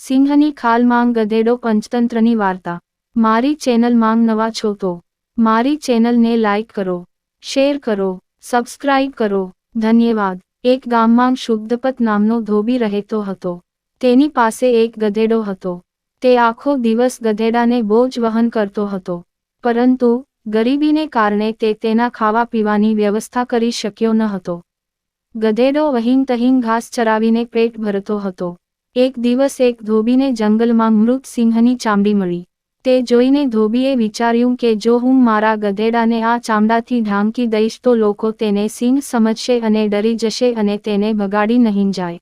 સિંહની ખાલ માંગ ગધેડો પંચતંત્રની વાર્તા. મારી ચેનલ માંગ નવા છો તો મારી ચેનલને લાઈક કરો, શેર કરો, સબસ્ક્રાઇબ કરો. ધન્યવાદ. એક ગામમાં શુદ્ધપત નામનો ધોબી રહેતો હતો. તેની પાસે એક ગધેડો હતો. તે આખો દિવસ ગધેડાને બોજ વહન કરતો હતો. પરંતુ ગરીબીને કારણે તે તેના ખાવા પીવાની વ્યવસ્થા કરી શક્યો ન હતો. ગધેડો અહીં તહીં ઘાસ ચરાવીને પેટ ભરતો હતો. એક દિવસ એક ધોબીને જંગલમાં મૃત સિંહની ચામડી મળી. તે જોઈને ધોબીએ વિચાર્યું કે જો હું મારા ગધેડાને આ ચામડાથી ઢાંકી દઈશ તો લોકો તેને સિંહ સમજશે અને ડરી જશે અને તેને ભગાડી નહીં જાય.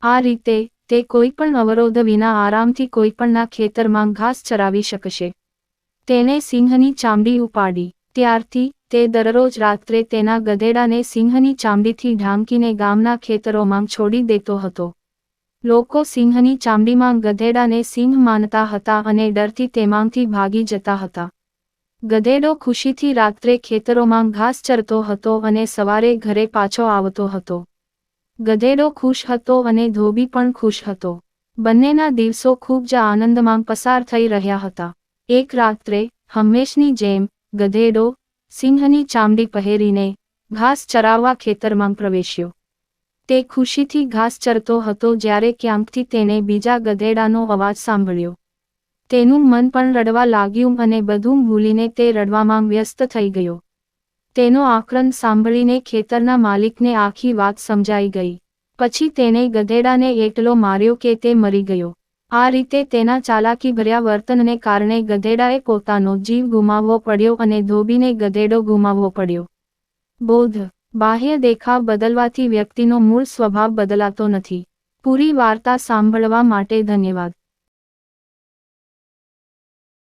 આ રીતે તે કોઈપણ અવરોધ વિના આરામથી કોઈપણના ખેતરમાં ઘાસ ચરાવી શકશે. તેણે સિંહની ચામડી ઉપાડી. ત્યારથી તે દરરોજ રાત્રે તેના ગધેડાને સિંહની ચામડીથી ઢાંકીને ગામના ખેતરોમાં છોડી દેતો હતો. લોકો સિંહની ચામડીમાં ગધેડાને સિંહ માનતા હતા અને ડરથી તેમાંથી ભાગી જતા હતા. ગધેડો ખુશીથી રાત્રે ખેતરોમાં ઘાસ ચરતો હતો અને સવારે ઘરે પાછો આવતો હતો. ગધેડો ખુશ હતો અને ધોબી પણ ખુશ હતો. બંનેના દિવસો ખૂબ જ આનંદમાં પસાર થઈ રહ્યા હતા. એક રાત્રે હંમેશની જેમ ગધેડો સિંહની ચામડી પહેરીને ઘાસ ચરાવવા ખેતરમાં પ્રવેશ્યો. તે ખુશીથી ઘાસ ચરતો હતો જ્યારે ક્યાંકથી તેણે બીજા ગધેડાનો અવાજ સાંભળ્યો. તેનું મન પણ રડવા લાગ્યું અને બધું ભૂલીને તે રડવામાં વ્યસ્ત થઈ ગયો. તેનો આક્રંદ સાંભળીને ખેતરના માલિકને આખી વાત સમજાઈ ગઈ. પછી તેણે ગધેડાને એટલો માર્યો કે તે મરી ગયો. આ રીતે તેના ચાલાકીભર્યા વર્તનને કારણે ગધેડાએ પોતાનો જીવ ગુમાવવો પડ્યો અને ધોબીને ગધેડો ગુમાવવો પડ્યો. બોધ: બાહ્ય દેખાવ બદલવાથી વ્યક્તિનો મૂળ સ્વભાવ બદલાતો નથી. પૂરી વાર્તા સાંભળવા માટે ધન્યવાદ.